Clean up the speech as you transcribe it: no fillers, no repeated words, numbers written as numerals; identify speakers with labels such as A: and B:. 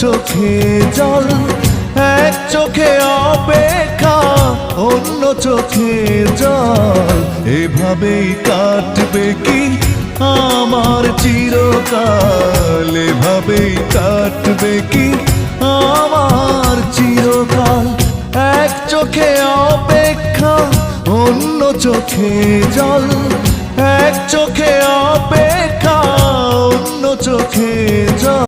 A: চোখে জল, এক চোখে অপেক্ষা, অন্য চোখে জল। এভাবেই কাটবে কি আমার চিরকাল, এভাবেই কাটবে কি আমার চিরকাল। এক চোখে অপেক্ষা, অন্য চোখে জল, এক চোখে অপেক্ষা, অন্য চোখে